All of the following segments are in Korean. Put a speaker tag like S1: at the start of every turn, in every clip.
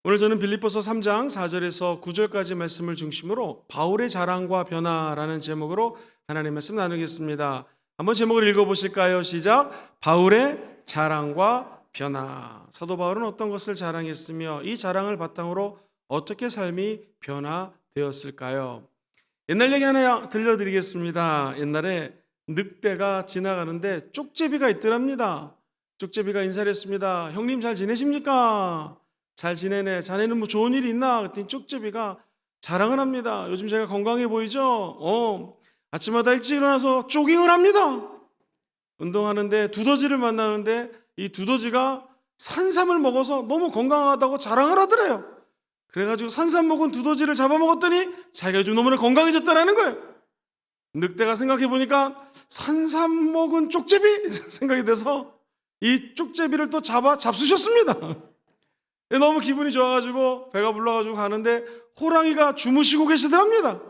S1: 오늘 저는 빌립보서 3장 4절에서 9절까지 말씀을 중심으로 바울의 자랑과 변화라는 제목으로 하나님의 말씀 나누겠습니다. 한번 제목을 읽어보실까요? 시작. 바울의 자랑과 변화. 사도 바울은 어떤 것을 자랑했으며 이 자랑을 바탕으로 어떻게 삶이 변화되었을까요? 옛날 얘기 하나 들려드리겠습니다. 옛날에 늑대가 지나가는데 쪽제비가 있더랍니다. 쪽제비가 인사를 했습니다. 형님 잘 지내십니까? 잘 지내네. 자네는 뭐 좋은 일 있나? 그랬더니 쪽제비가 자랑을 합니다. 요즘 제가 건강해 보이죠? 아침마다 일찍 일어나서 조깅을 합니다. 운동하는데 두더지를 만나는데 이 두더지가 산삼을 먹어서 너무 건강하다고 자랑을 하더래요. 그래가지고 산삼 먹은 두더지를 잡아먹었더니 자기가 요즘 너무나 건강해졌다는 거예요. 늑대가 생각해보니까 산삼 먹은 쪽제비 생각이 돼서 이 쪽제비를 또 잡수셨습니다. 너무 기분이 좋아가지고 배가 불러가지고 가는데 호랑이가 주무시고 계시더랍니다.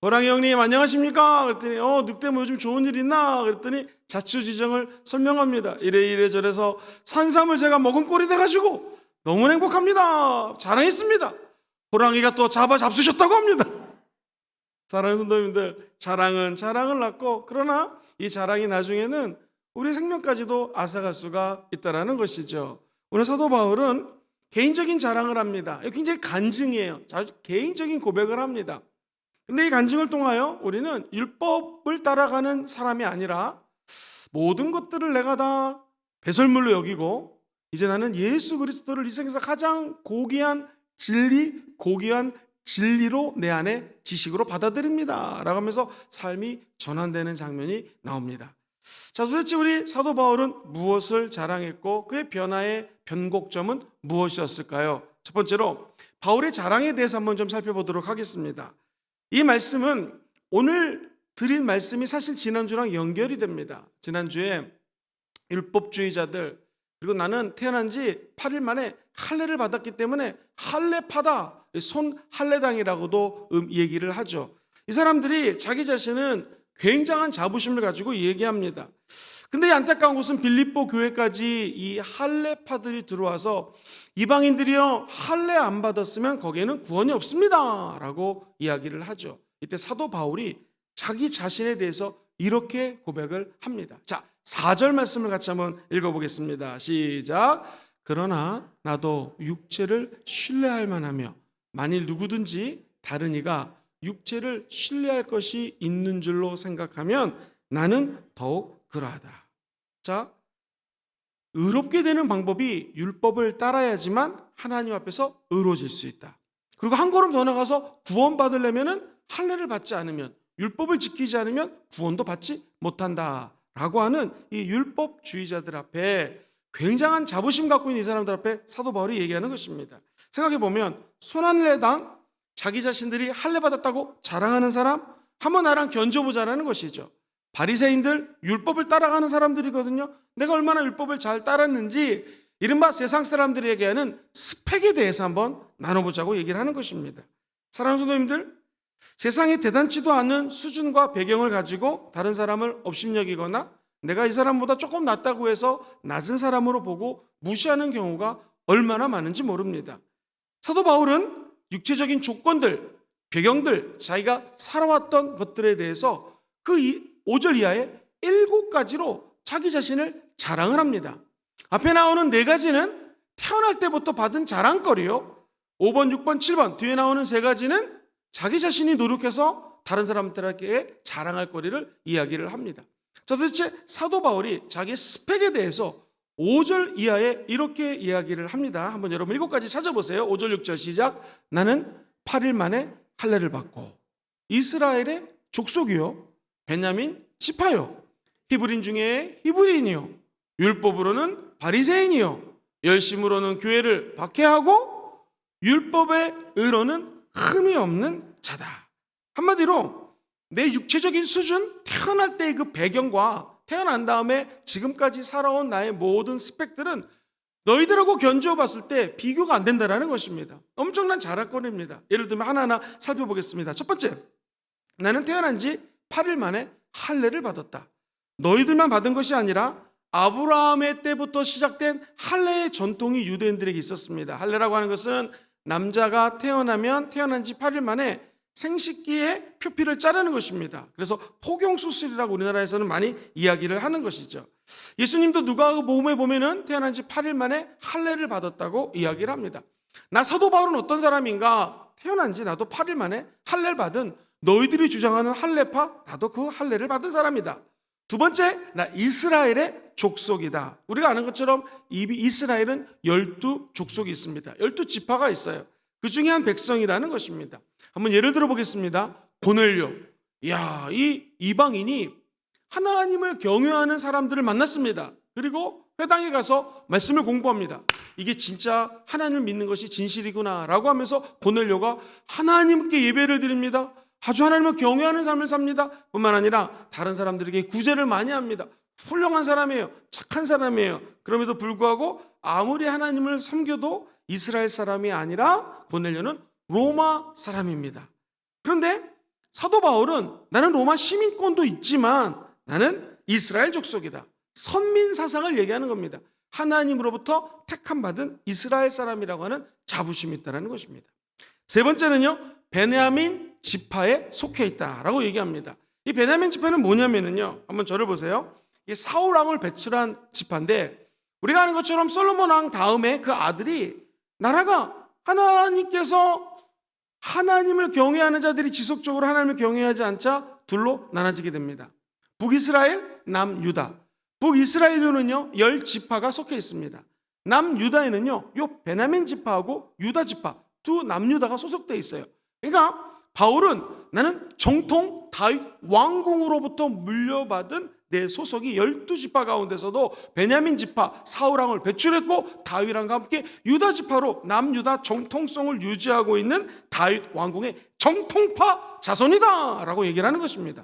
S1: 호랑이 형님 안녕하십니까? 그랬더니 늑대 뭐 요즘 좋은 일 있나? 그랬더니 자초지정을 설명합니다. 이래 저래서 산삼을 제가 먹은 꼴이 돼가지고 너무 행복합니다. 자랑했습니다. 호랑이가 또 잡수셨다고 합니다. 사랑하는 성도님들, 자랑은 자랑을 낳고 그러나 이 자랑이 나중에는 우리 생명까지도 앗아갈 수가 있다는 것이죠. 오늘 사도 바울은 개인적인 자랑을 합니다. 굉장히 간증이에요. 아주 개인적인 고백을 합니다. 근데 이 간증을 통하여 우리는 율법을 따라가는 사람이 아니라 모든 것들을 내가 다 배설물로 여기고 이제 나는 예수 그리스도를 이 세상에서 가장 고귀한 진리로 내 안에 지식으로 받아들입니다 라고 하면서 삶이 전환되는 장면이 나옵니다. 자, 도대체 우리 사도 바울은 무엇을 자랑했고 그의 변화의 변곡점은 무엇이었을까요? 첫 번째로 바울의 자랑에 대해서 한번 좀 살펴보도록 하겠습니다. 이 말씀은 오늘 드린 말씀이 사실 지난주랑 연결이 됩니다. 지난주에 율법주의자들 그리고 나는 태어난 지 8일 만에 할례를 받았기 때문에 할례파다, 손 할례당이라고도 얘기를 하죠. 이 사람들이 자기 자신은 굉장한 자부심을 가지고 얘기합니다. 근데 이 안타까운 것은 빌립보 교회까지 이 할례파들이 들어와서 이방인들이요 할례 안 받았으면 거기에는 구원이 없습니다 라고 이야기를 하죠. 이때 사도 바울이 자기 자신에 대해서 이렇게 고백을 합니다. 자, 4절 말씀을 같이 한번 읽어보겠습니다. 시작. 그러나 나도 육체를 신뢰할 만하며 만일 누구든지 다른 이가 육체를 신뢰할 것이 있는 줄로 생각하면 나는 더욱 그러하다. 자, 의롭게 되는 방법이 율법을 따라야지만 하나님 앞에서 의로워질 수 있다. 그리고 한 걸음 더 나가서 구원받으려면 할례를 받지 않으면 율법을 지키지 않으면 구원도 받지 못한다라고 하는 이 율법주의자들 앞에 굉장한 자부심 갖고 있는 이 사람들 앞에 사도 바울이 얘기하는 것입니다. 생각해보면 손할례당 자기 자신들이 할례 받았다고 자랑하는 사람 한번 나랑 견져보자라는 것이죠. 바리새인들 율법을 따라가는 사람들이거든요. 내가 얼마나 율법을 잘 따랐는지 이른바 세상 사람들이 얘기하는 스펙에 대해서 한번 나눠보자고 얘기를 하는 것입니다. 사랑하는 성도님들, 세상에 대단치도 않은 수준과 배경을 가지고 다른 사람을 업신여기거나 내가 이 사람보다 조금 낫다고 해서 낮은 사람으로 보고 무시하는 경우가 얼마나 많은지 모릅니다. 사도 바울은 육체적인 조건들, 배경들, 자기가 살아왔던 것들에 대해서 그 5절 이하에 7가지로 자기 자신을 자랑을 합니다. 앞에 나오는 4가지는 태어날 때부터 받은 자랑거리요. 5번, 6번, 7번 뒤에 나오는 3가지는 자기 자신이 노력해서 다른 사람들에게 자랑할 거리를 이야기를 합니다. 자, 도대체 사도 바울이 자기의 스펙에 대해서 5절 이하에 이렇게 이야기를 합니다. 한번 여러분 7가지 찾아보세요. 5절 6절 시작. 나는 8일 만에 할례를 받고 이스라엘의 족속이요 베냐민 지파요 히브리인 중에 히브리인이요 율법으로는 바리새인이요 열심으로는 교회를 박해하고 율법의 의로는 흠이 없는 자다. 한마디로 내 육체적인 수준, 태어날 때의 그 배경과 태어난 다음에 지금까지 살아온 나의 모든 스펙들은 너희들하고 견주어 봤을 때 비교가 안 된다는 것입니다. 엄청난 자랑거리입니다. 예를 들면 하나하나 살펴보겠습니다. 첫 번째, 나는 태어난 지 8일 만에 할례를 받았다. 너희들만 받은 것이 아니라 아브라함의 때부터 시작된 할례의 전통이 유대인들에게 있었습니다. 할례라고 하는 것은 남자가 태어나면 태어난 지 8일 만에 생식기에 표피를 자르는 것입니다. 그래서 포경수술이라고 우리나라에서는 많이 이야기를 하는 것이죠. 예수님도 누가복음에 보면은 태어난 지 8일 만에 할례를 받았다고 이야기를 합니다. 나 사도 바울은 어떤 사람인가? 태어난 지 나도 8일 만에 할례를 받은, 너희들이 주장하는 할례파, 나도 그 할례를 받은 사람이다. 두 번째, 나 이스라엘의 족속이다. 우리가 아는 것처럼 이스라엘은 12족속이 있습니다. 12지파가 있어요. 그 중에 한 백성이라는 것입니다. 한번 예를 들어 보겠습니다. 고넬료. 이야, 이 이방인이 하나님을 경외하는 사람들을 만났습니다. 그리고 회당에 가서 말씀을 공부합니다. 이게 진짜 하나님을 믿는 것이 진실이구나 라고 하면서 고넬료가 하나님께 예배를 드립니다. 아주 하나님을 경외하는 삶을 삽니다. 뿐만 아니라 다른 사람들에게 구제를 많이 합니다. 훌륭한 사람이에요. 착한 사람이에요. 그럼에도 불구하고 아무리 하나님을 섬겨도 이스라엘 사람이 아니라 고넬료는 로마 사람입니다. 그런데 사도 바울은 나는 로마 시민권도 있지만 나는 이스라엘 족속이다. 선민 사상을 얘기하는 겁니다. 하나님으로부터 택함 받은 이스라엘 사람이라고 하는 자부심이 있다는 것입니다. 세 번째는요, 베냐민 지파에 속해 있다라고 얘기합니다. 이 베냐민 지파는 뭐냐면요, 한번 저를 보세요. 이게 사울 왕을 배출한 지파인데, 우리가 아는 것처럼 솔로몬 왕 다음에 그 아들이, 나라가 하나님께서 하나님을 경외하는 자들이 지속적으로 하나님을 경외하지 않자 둘로 나눠지게 됩니다. 북이스라엘, 남유다. 북이스라엘에는요 10지파가 속해 있습니다. 남유다에는요 요 베냐민 지파하고 유다 지파 두 남유다가 소속되어 있어요. 그러니까 바울은 나는 정통 다윗 왕궁으로부터 물려받은 내 소속이 12지파 가운데서도 베냐민 지파 사울왕을 배출했고 다윗왕과 함께 유다 지파로 남유다 정통성을 유지하고 있는 다윗 왕궁의 정통파 자손이다 라고 얘기를 하는 것입니다.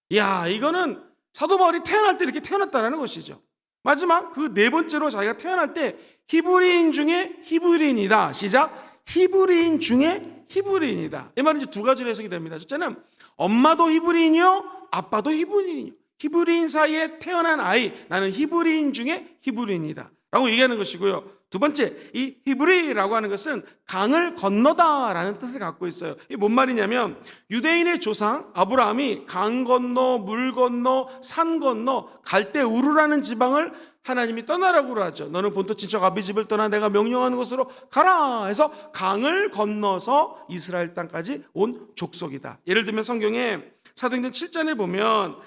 S1: 이야, 이거는 사도 바울이 태어날 때 이렇게 태어났다는 것이죠. 마지막 그 네 번째로 자기가 태어날 때 히브리인 중에 히브리인이다. 시작. 히브리인 중에 히브리인이다. 이 말은 이제 두 가지로 해석이 됩니다. 첫째는 엄마도 히브리인이요, 아빠도 히브리인이요. 히브리인 사이에 태어난 아이, 나는 히브리인 중에 히브리인이다 라고 얘기하는 것이고요. 두 번째, 이 히브리라고 하는 것은 강을 건너다라는 뜻을 갖고 있어요. 이게 뭔 말이냐면 유대인의 조상 아브라함이 강 건너, 물 건너, 산 건너 갈대 우르라는 지방을 하나님이 떠나라고 그러죠. 너는 본토 친척 아비 집을 떠나 내가 명령하는 곳으로 가라 해서 강을 건너서 이스라엘 땅까지 온 족속이다. 예를 들면 성경에 사도행전 7장에 보면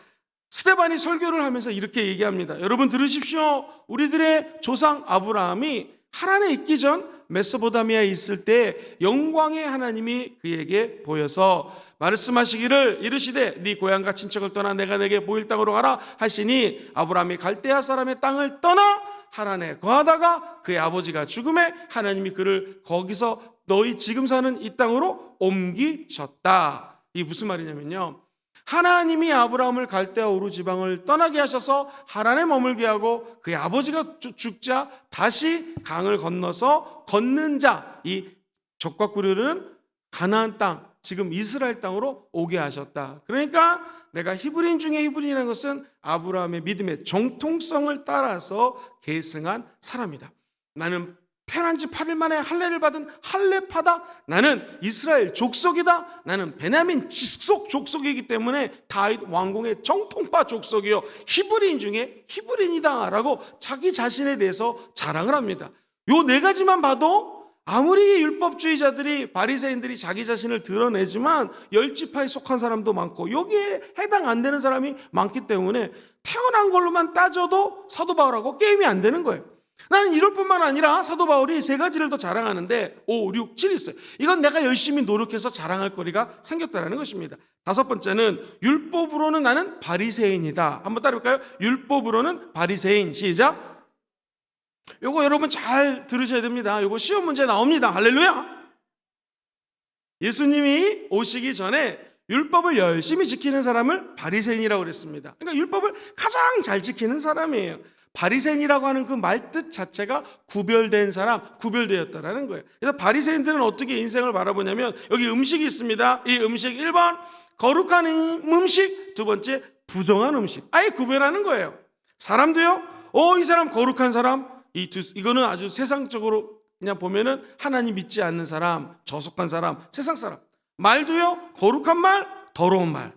S1: 스데반이 설교를 하면서 이렇게 얘기합니다. 여러분 들으십시오. 우리들의 조상 아브라함이 하란에 있기 전 메소포타미아에 있을 때 영광의 하나님이 그에게 보여서 말씀하시기를 이르시되 네 고향과 친척을 떠나 내가 내게 보일 땅으로 가라 하시니 아브라함이 갈대아 사람의 땅을 떠나 하란에 거하다가 그의 아버지가 죽음에 하나님이 그를 거기서 너희 지금 사는 이 땅으로 옮기셨다. 이게 무슨 말이냐면요, 하나님이 아브라함을 갈대아 우르 지방을 떠나게 하셔서 하란에 머물게 하고 그의 아버지가 죽자 다시 강을 건너서 걷는 자, 이 적과 꾸르는 가나안 땅, 지금 이스라엘 땅으로 오게 하셨다. 그러니까 내가 히브리인 중에 히브리인이라는 것은 아브라함의 믿음의 정통성을 따라서 계승한 사람이다. 나는 태어난 지 8일 만에 할례를 받은 할례파다. 나는 이스라엘 족속이다. 나는 베냐민 지속 족속이기 때문에 다윗 왕궁의 정통파 족속이요 히브리인 중에 히브리인이다 라고 자기 자신에 대해서 자랑을 합니다. 요 네 가지만 봐도 아무리 율법주의자들이 바리새인들이 자기 자신을 드러내지만 10지파에 속한 사람도 많고 여기에 해당 안 되는 사람이 많기 때문에 태어난 걸로만 따져도 사도 바울하고 게임이 안 되는 거예요. 나는 이럴 뿐만 아니라 사도 바울이 세 가지를 더 자랑하는데 5, 6, 7 있어요. 이건 내가 열심히 노력해서 자랑할 거리가 생겼다는 것입니다. 다섯 번째는 율법으로는 나는 바리새인이다. 한번 따라볼까요? 율법으로는 바리새인. 시작. 요거 여러분 잘 들으셔야 됩니다. 요거 시험 문제 나옵니다. 할렐루야. 예수님이 오시기 전에 율법을 열심히 지키는 사람을 바리새인이라고 그랬습니다. 그러니까 율법을 가장 잘 지키는 사람이에요. 바리새인이라고 하는 그 말뜻 자체가 구별된 사람, 구별되었다라는 거예요. 그래서 바리새인들은 어떻게 인생을 바라보냐면 여기 음식이 있습니다. 이 음식 1번 거룩한 음식, 두 번째 부정한 음식. 아예 구별하는 거예요. 사람도요. 이 사람 거룩한 사람, 이거는 아주 세상적으로 그냥 보면은 하나님 믿지 않는 사람, 저속한 사람, 세상 사람. 말도요, 거룩한 말, 더러운 말.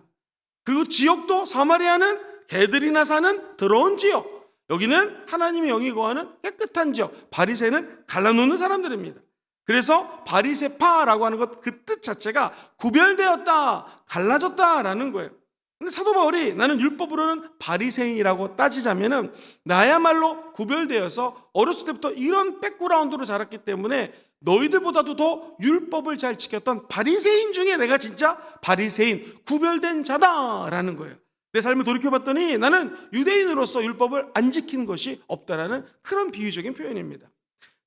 S1: 그리고 지역도 사마리아는 개들이나 사는 더러운 지역. 여기는 하나님의 영이 거하는 깨끗한 지역. 바리새는 갈라놓는 사람들입니다. 그래서 바리새파라고 하는 것, 그 뜻 자체가 구별되었다, 갈라졌다라는 거예요. 근데 사도 바울이 나는 율법으로는 바리새인이라고 따지자면은 나야말로 구별되어서 어렸을 때부터 이런 백그라운드로 자랐기 때문에 너희들보다도 더 율법을 잘 지켰던 바리새인 중에 내가 진짜 바리새인, 구별된 자다라는 거예요. 내 삶을 돌이켜봤더니 나는 유대인으로서 율법을 안 지킨 것이 없다라는 그런 비유적인 표현입니다.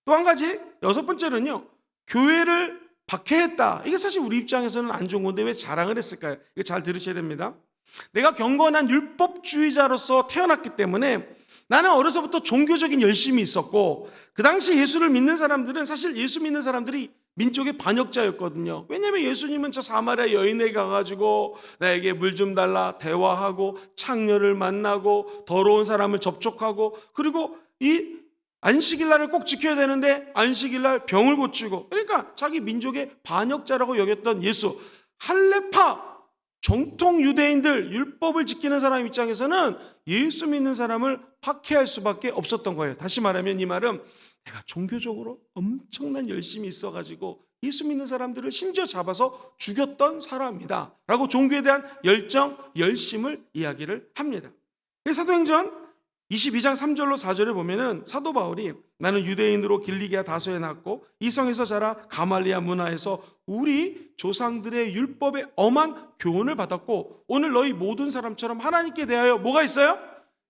S1: 또 한 가지, 6번째는요, 교회를 박해했다. 이게 사실 우리 입장에서는 안 좋은 건데 왜 자랑을 했을까요? 이거 잘 들으셔야 됩니다. 내가 경건한 율법주의자로서 태어났기 때문에 나는 어려서부터 종교적인 열심이 있었고, 그 당시 예수를 믿는 사람들은 사실 예수 믿는 사람들이 민족의 반역자였거든요. 왜냐하면 예수님은 저 사마리아 여인에게 가가지고 나에게 물 좀 달라 대화하고 창녀를 만나고 더러운 사람을 접촉하고, 그리고 이 안식일날을 꼭 지켜야 되는데 안식일날 병을 고치고, 그러니까 자기 민족의 반역자라고 여겼던 예수, 할례파 정통 유대인들, 율법을 지키는 사람 입장에서는 예수 믿는 사람을 박해할 수밖에 없었던 거예요. 다시 말하면 이 말은 내가 종교적으로 엄청난 열심이 있어가지고 예수 믿는 사람들을 심지어 잡아서 죽였던 사람이다 라고 종교에 대한 열정, 열심을 이야기를 합니다. 사도행전 22장 3절로 4절에 보면은 사도 바울이 나는 유대인으로 길리기아 다소에 났고 이성에서 자라 가말리아 문화에서 우리 조상들의 율법에 엄한 교훈을 받았고 오늘 너희 모든 사람처럼 하나님께 대하여 뭐가 있어요?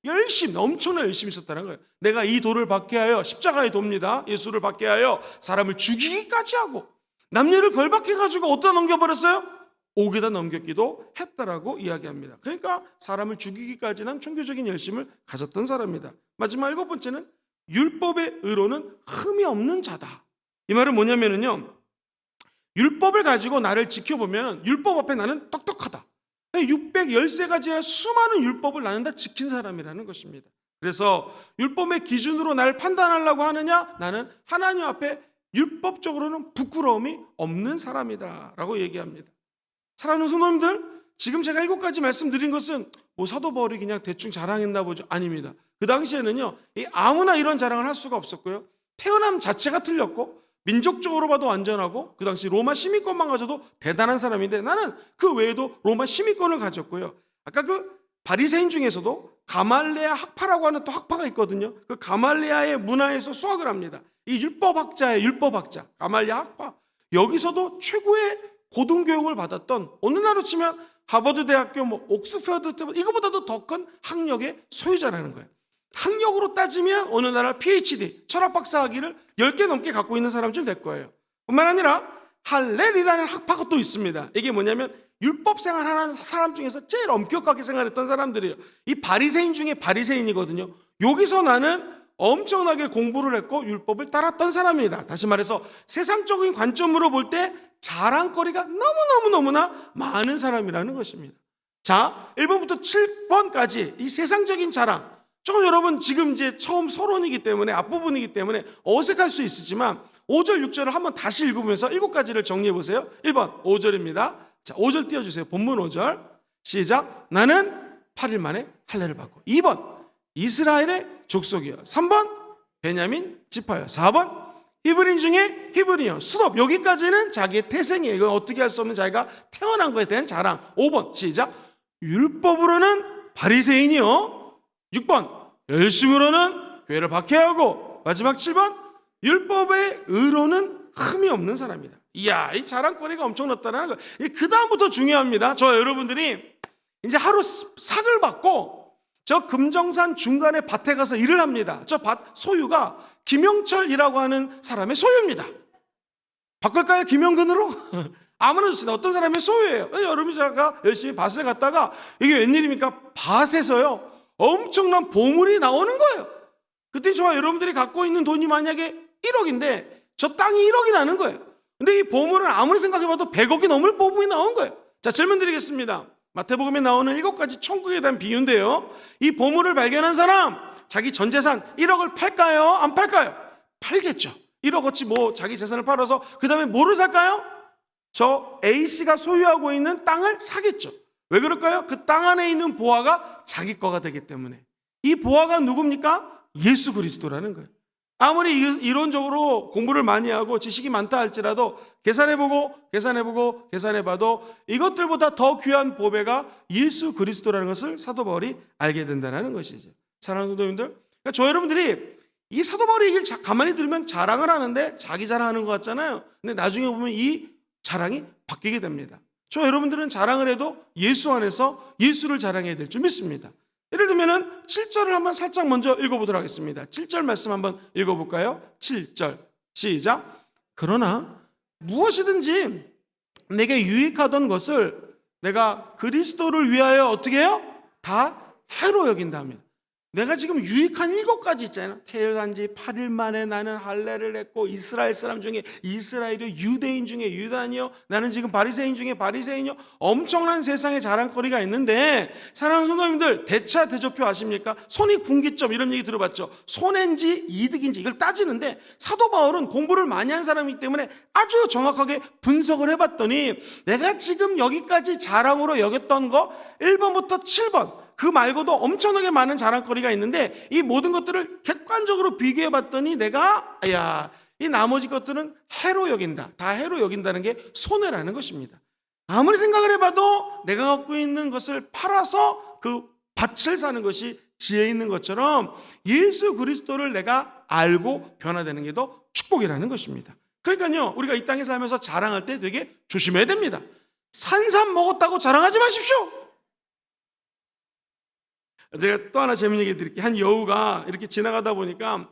S1: 열심, 엄청난 열심이 있었다는 거예요. 내가 이 도를 받게 하여, 십자가의 도입니다, 예수를 받게 하여 사람을 죽이기까지 하고 남녀를 결박해가지고 어디다 넘겨버렸어요? 옥에다 넘겼기도 했다라고 이야기합니다. 그러니까 사람을 죽이기까지는 종교적인 열심을 가졌던 사람입니다. 마지막 7번째는 율법의 의로는 흠이 없는 자다. 이 말은 뭐냐면요, 율법을 가지고 나를 지켜보면 율법 앞에 나는 똑똑하다. 613가지의 수많은 율법을 나는 다 지킨 사람이라는 것입니다. 그래서 율법의 기준으로 나를 판단하려고 하느냐? 나는 하나님 앞에 율법적으로는 부끄러움이 없는 사람이다 라고 얘기합니다. 사랑하는 성도님들, 지금 제가 7가지 말씀드린 것은 뭐 사도 바울이 그냥 대충 자랑했나 보죠? 아닙니다. 그 당시에는요, 아무나 이런 자랑을 할 수가 없었고요, 태어남 자체가 틀렸고 민족적으로 봐도 완전하고 그 당시 로마 시민권만 가져도 대단한 사람인데 나는 그 외에도 로마 시민권을 가졌고요. 아까 그 바리새인 중에서도 가말레아 학파라고 하는 또 학파가 있거든요. 그 가말레아의 문화에서 수학을 합니다. 이 율법학자의 율법학자 가말레아 학파, 여기서도 최고의 고등교육을 받았던, 오늘날로 치면 하버드 대학교, 뭐 옥스퍼드, 이거보다도 더 큰 학력의 소유자라는 거예요. 학력으로 따지면 오늘날 PhD, 철학박사 학위를 10개 넘게 갖고 있는 사람쯤 될 거예요. 뿐만 아니라 할렐이라는 학파가 또 있습니다. 이게 뭐냐면 율법 생활하는 사람 중에서 제일 엄격하게 생활했던 사람들이에요. 이 바리새인 중에 바리새인이거든요. 여기서 나는 엄청나게 공부를 했고 율법을 따랐던 사람입니다. 다시 말해서 세상적인 관점으로 볼 때 자랑거리가 너무너무나 많은 사람이라는 것입니다. 자, 1번부터 7번까지 이 세상적인 자랑, 조금 여러분 지금 이제 처음 서론이기 때문에 앞부분이기 때문에 어색할 수 있지만 5절, 6절을 한번 다시 읽으면서 7가지를 정리해 보세요. 1번 5절입니다. 자, 5절 띄워주세요. 본문 5절 시작. 나는 8일 만에 할례를 받고. 2번 이스라엘의 족속이요. 3번 베냐민 지파요. 4번 히브리인 중에 히브리요. 수업. 여기까지는 자기의 태생이에요. 이건 어떻게 할 수 없는 자기가 태어난 것에 대한 자랑. 5번 시작. 율법으로는 바리새인이요. 6번 열심으로는 교회를 박해하고, 마지막 7번 율법의 의로는 흠이 없는 사람이다. 이야, 이 자랑거리가 엄청났다는 거예요. 그 다음부터 중요합니다. 저 여러분들이 이제 하루 삭을 받고 저 금정산 중간에 밭에 가서 일을 합니다. 저 밭 소유가 김영철이라고 하는 사람의 소유입니다. 바꿀까요? 김영근으로? 아무나 좋습니다. 어떤 사람의 소유예요. 여러분이 제가 열심히 밭에 갔다가 이게 웬일입니까? 밭에서요 엄청난 보물이 나오는 거예요. 그때 저와 여러분들이 갖고 있는 돈이 만약에 1억인데 저 땅이 1억이 나는 거예요. 근데 이 보물은 아무리 생각해봐도 100억이 넘을 보물이 나온 거예요. 자, 질문 드리겠습니다. 마태복음에 나오는 7가지 천국에 대한 비유인데요, 이 보물을 발견한 사람 자기 전 재산 1억을 팔까요? 안 팔까요? 팔겠죠. 이 1억어치 뭐 자기 재산을 팔아서 그 다음에 뭐를 살까요? 저 A씨가 소유하고 있는 땅을 사겠죠. 왜 그럴까요? 그 땅 안에 있는 보화가 자기 거가 되기 때문에. 이 보화가 누굽니까? 예수 그리스도라는 거예요. 아무리 이론적으로 공부를 많이 하고 지식이 많다 할지라도 계산해봐도 이것들보다 더 귀한 보배가 예수 그리스도라는 것을 사도 바울이 알게 된다는 것이죠. 사랑하는 성도님들, 그러니까 저 여러분들이 이 사도 바울의 얘기를 가만히 들으면 자랑을 하는데 자기 자랑하는 것 같잖아요. 근데 나중에 보면 이 자랑이 바뀌게 됩니다. 저 여러분들은 자랑을 해도 예수 안에서 예수를 자랑해야 될 줄 믿습니다. 예를 들면은 7절을 한번 살짝 먼저 읽어보도록 하겠습니다. 7절 말씀 한번 읽어볼까요? 7절 시작. 그러나 무엇이든지 내게 유익하던 것을 내가 그리스도를 위하여 어떻게 해요? 다 해로 여긴다면. 내가 지금 유익한 7가지 있잖아요. 태어난 지 8일 만에 나는 할례를 했고, 이스라엘 사람 중에 이스라엘이요, 유대인 중에 유다인이요, 나는 지금 바리새인 중에 바리새인이요. 엄청난 세상에 자랑거리가 있는데, 사랑하는 성도님들, 대차 대조표 아십니까? 손익분기점 이런 얘기 들어봤죠? 손해인지 이득인지 이걸 따지는데, 사도 바울은 공부를 많이 한 사람이기 때문에 아주 정확하게 분석을 해봤더니, 내가 지금 여기까지 자랑으로 여겼던 거 1번부터 7번 그 말고도 엄청나게 많은 자랑거리가 있는데, 이 모든 것들을 객관적으로 비교해 봤더니 내가 이 나머지 것들은 해로 여긴다. 다 해로 여긴다는 게 손해라는 것입니다. 아무리 생각을 해봐도 내가 갖고 있는 것을 팔아서 그 밭을 사는 것이 지혜 있는 것처럼 예수 그리스도를 내가 알고 변화되는 게 더 축복이라는 것입니다. 그러니까요, 우리가 이 땅에 살면서 자랑할 때 되게 조심해야 됩니다. 산삼 먹었다고 자랑하지 마십시오. 제가 또 하나 재밌는 얘기 드릴게요. 한 여우가 이렇게 지나가다 보니까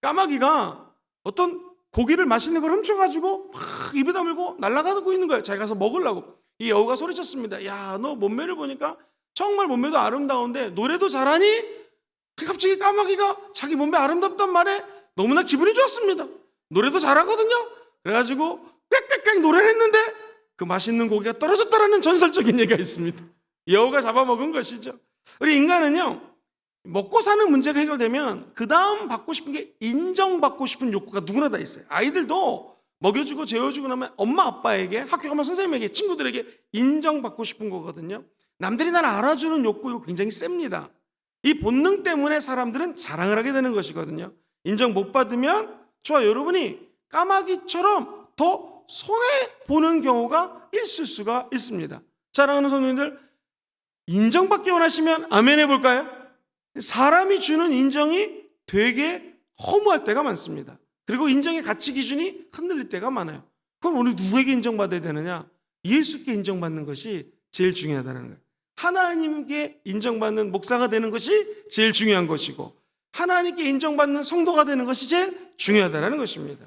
S1: 까마귀가 어떤 고기를 맛있는 걸 훔쳐가지고 막 입에 다물고 날아가고 있는 거예요. 자기 가서 먹으려고. 이 여우가 소리쳤습니다. 야, 너 몸매를 보니까 정말 몸매도 아름다운데 노래도 잘하니? 갑자기 까마귀가 자기 몸매 아름답단 말에 너무나 기분이 좋았습니다. 노래도 잘하거든요. 그래가지고 꽥꽥꽥 노래를 했는데 그 맛있는 고기가 떨어졌다라는 전설적인 얘기가 있습니다. 여우가 잡아먹은 것이죠. 우리 인간은요, 먹고 사는 문제가 해결되면 그 다음 받고 싶은 게 인정받고 싶은 욕구가 누구나 다 있어요. 아이들도 먹여주고 재워주고 나면 엄마 아빠에게, 학교 가면 선생님에게, 친구들에게 인정받고 싶은 거거든요. 남들이 나를 알아주는 욕구 굉장히 셉니다. 이 본능 때문에 사람들은 자랑을 하게 되는 것이거든요. 인정 못 받으면 저와 여러분이 까마귀처럼 더 손해보는 경우가 있을 수가 있습니다. 사랑하는 성도님들, 인정받기 원하시면 아멘 해볼까요? 사람이 주는 인정이 되게 허무할 때가 많습니다. 그리고 인정의 가치 기준이 흔들릴 때가 많아요. 그럼 우리 누구에게 인정받아야 되느냐? 예수께 인정받는 것이 제일 중요하다는 거예요. 하나님께 인정받는 목사가 되는 것이 제일 중요한 것이고, 하나님께 인정받는 성도가 되는 것이 제일 중요하다는 것입니다.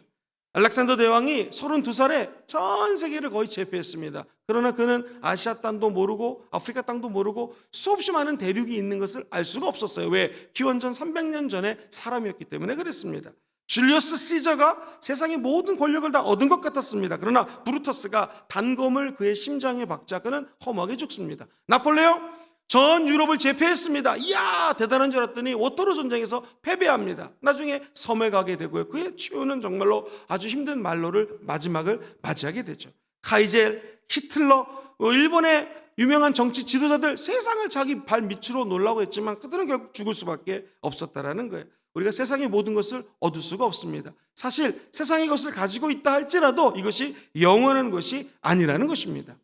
S1: 알렉산더 대왕이 32살에 전 세계를 거의 제패했습니다. 그러나 그는 아시아 땅도 모르고 아프리카 땅도 모르고 수없이 많은 대륙이 있는 것을 알 수가 없었어요. 왜? 기원전 300년 전에 사람이었기 때문에 그랬습니다. 줄리어스 시저가 세상의 모든 권력을 다 얻은 것 같았습니다. 그러나 브루터스가 단검을 그의 심장에 박자 그는 허무하게 죽습니다. 나폴레옹 전 유럽을 제패했습니다. 이야, 대단한 줄 알았더니 워터로 전쟁에서 패배합니다. 나중에 섬에 가게 되고요. 그의 최후는 정말로 아주 힘든 마지막을 맞이하게 되죠. 카이젤, 히틀러, 일본의 유명한 정치 지도자들, 세상을 자기 발 밑으로 놓으려고 했지만 그들은 결국 죽을 수밖에 없었다라는 거예요. 우리가 세상의 모든 것을 얻을 수가 없습니다. 사실 세상의 것을 가지고 있다 할지라도 이것이 영원한 것이 아니라는 것입니다.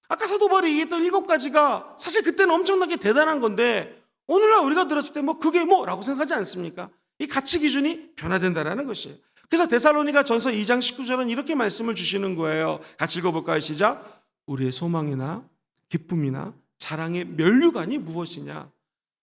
S1: 아까 사도 바울이 얘기했던 7가지가 사실 그때는 엄청나게 대단한 건데, 오늘날 우리가 들었을 때 그게 라고 생각하지 않습니까? 이 가치 기준이 변화된다는 것이에요. 그래서 데살로니가 전서 2장 19절은 이렇게 말씀을 주시는 거예요. 같이 읽어볼까요? 시작. 우리의 소망이나 기쁨이나 자랑의 면류관이 무엇이냐?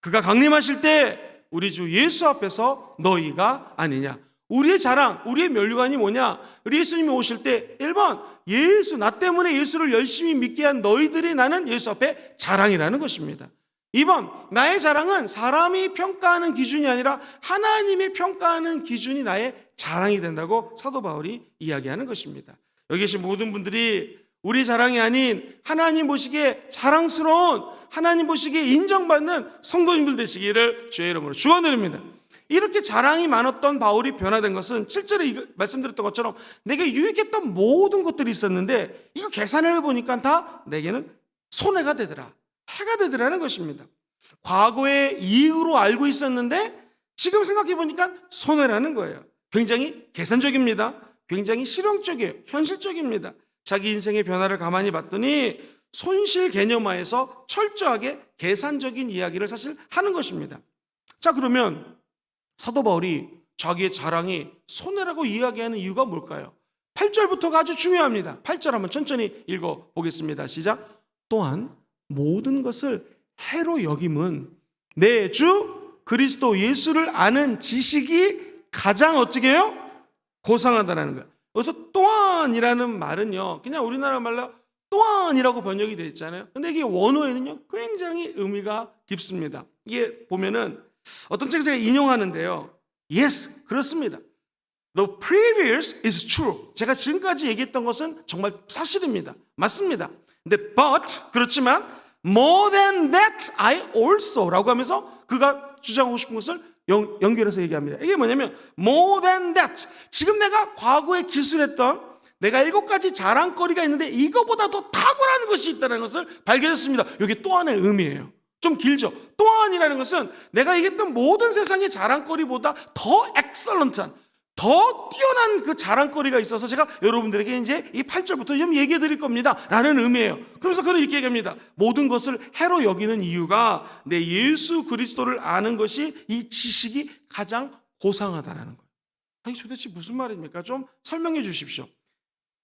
S1: 그가 강림하실 때 우리 주 예수 앞에서 너희가 아니냐? 우리의 자랑, 우리의 면류관이 뭐냐? 우리 예수님이 오실 때 1번 예수, 나 때문에 예수를 열심히 믿게 한 너희들이 나는 예수 앞에 자랑이라는 것입니다. 2번, 나의 자랑은 사람이 평가하는 기준이 아니라 하나님이 평가하는 기준이 나의 자랑이 된다고 사도 바울이 이야기하는 것입니다. 여기 계신 모든 분들이 우리 자랑이 아닌 하나님 보시기에 자랑스러운, 하나님 보시기에 인정받는 성도님들 되시기를 주의 이름으로 축원드립니다. 이렇게 자랑이 많았던 바울이 변화된 것은 7절에 말씀드렸던 것처럼 내게 유익했던 모든 것들이 있었는데 이거 계산을 해보니까 다 내게는 손해가 되더라, 해가 되더라는 것입니다. 과거의 이익으로 알고 있었는데 지금 생각해보니까 손해라는 거예요. 굉장히 계산적입니다. 굉장히 실용적이에요. 현실적입니다. 자기 인생의 변화를 가만히 봤더니 손실 개념화해서 철저하게 계산적인 이야기를 사실 하는 것입니다. 자, 그러면 사도 바울이 자기의 자랑이 손해라고 이야기하는 이유가 뭘까요? 8절부터가 아주 중요합니다. 8절 한번 천천히 읽어보겠습니다. 시작. 또한 모든 것을 해로 여김은 내 주 그리스도 예수를 아는 지식이 가장 어떻게 해요? 고상하다라는 거예요. 그래서 또한이라는 말은요, 그냥 우리나라 말로 또한이라고 번역이 되어 있잖아요. 근데 이게 원어에는요 굉장히 의미가 깊습니다. 이게 보면은 어떤 책에서 인용하는데요, yes, 그렇습니다. The previous is true. 제가 지금까지 얘기했던 것은 정말 사실입니다. 맞습니다. 근데 but, 그렇지만 more than that I also 라고 하면서 그가 주장하고 싶은 것을 연결해서 얘기합니다. 이게 뭐냐면 more than that, 지금 내가 과거에 기술했던 내가 7가지 자랑거리가 있는데 이거보다 더 탁월한 것이 있다는 것을 발견했습니다. 이게 또한의 의미예요. 좀 길죠. 또한이라는 것은 내가 얘기했던 모든 세상의 자랑거리보다 더 엑설런트한, 더 뛰어난 그 자랑거리가 있어서 제가 여러분들에게 이제 이 8절부터 좀 얘기해 드릴 겁니다 라는 의미예요. 그러면서 그는 이렇게 얘기합니다. 모든 것을 해로 여기는 이유가 내 예수 그리스도를 아는 것이, 이 지식이 가장 고상하다는 거예요. 이게 도대체 무슨 말입니까? 좀 설명해 주십시오.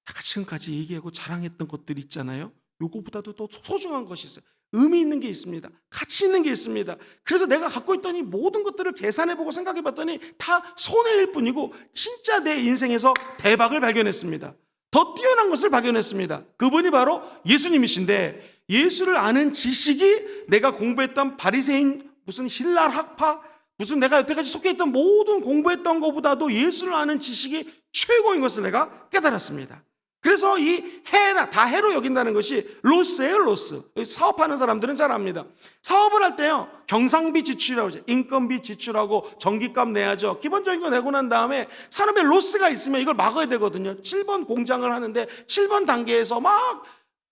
S1: 내가 지금까지 얘기하고 자랑했던 것들이 있잖아요. 요거보다도 더 소중한 것이 있어요. 의미 있는 게 있습니다. 가치 있는 게 있습니다. 그래서 내가 갖고 있던 이 모든 것들을 계산해보고 생각해봤더니 다 손해일 뿐이고 진짜 내 인생에서 대박을 발견했습니다. 더 뛰어난 것을 발견했습니다. 그분이 바로 예수님이신데, 예수를 아는 지식이 내가 공부했던 바리새인 무슨 힐랄 학파, 무슨 내가 여태까지 속해 있던 모든 공부했던 것보다도 예수를 아는 지식이 최고인 것을 내가 깨달았습니다. 그래서 이 해나 다 해로 여긴다는 것이 로스예요, 로스. 사업하는 사람들은 잘 압니다. 사업을 할 때요, 경상비 지출이라고 하죠. 인건비 지출하고 전기값 내야죠. 기본적인 거 내고 난 다음에 산업에 로스가 있으면 이걸 막아야 되거든요. 7번 공장을 하는데 7번 단계에서 막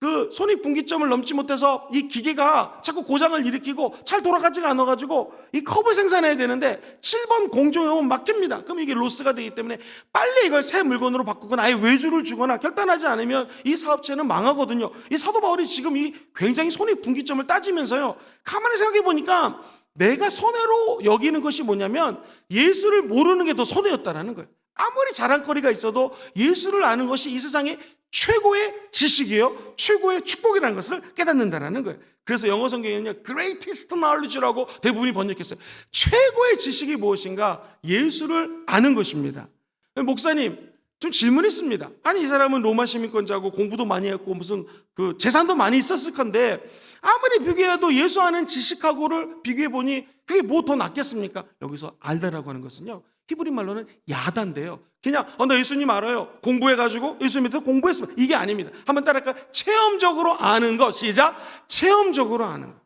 S1: 그 손익분기점을 넘지 못해서 이 기계가 자꾸 고장을 일으키고 잘 돌아가지가 않아가지고 이 컵을 생산해야 되는데 7번 공정에 오면 막힙니다. 그럼 이게 로스가 되기 때문에 빨리 이걸 새 물건으로 바꾸거나 아예 외주를 주거나 결단하지 않으면 이 사업체는 망하거든요. 이 사도 바울이 지금 이 굉장히 손익분기점을 따지면서요, 가만히 생각해 보니까 내가 손해로 여기는 것이 뭐냐면 예수를 모르는 게 더 손해였다라는 거예요. 아무리 자랑거리가 있어도 예수를 아는 것이 이 세상에 최고의 지식이요, 최고의 축복이라는 것을 깨닫는다는 거예요. 그래서 영어 성경에는요, greatest knowledge라고 대부분이 번역했어요. 최고의 지식이 무엇인가? 예수를 아는 것입니다. 목사님, 좀 질문 있습니다. 아니, 이 사람은 로마 시민권자고 공부도 많이 했고 무슨 그 재산도 많이 있었을 건데 아무리 비교해도 예수 아는 지식하고를 비교해 보니 그게 뭐 더 낫겠습니까? 여기서 알다라고 하는 것은요, 히브리 말로는 야단데요. 그냥 나 예수님 알아요, 공부해가지고 예수님한테 공부했으면, 이게 아닙니다. 한번 따라할까요? 체험적으로 아는 것. 시작. 체험적으로 아는 것.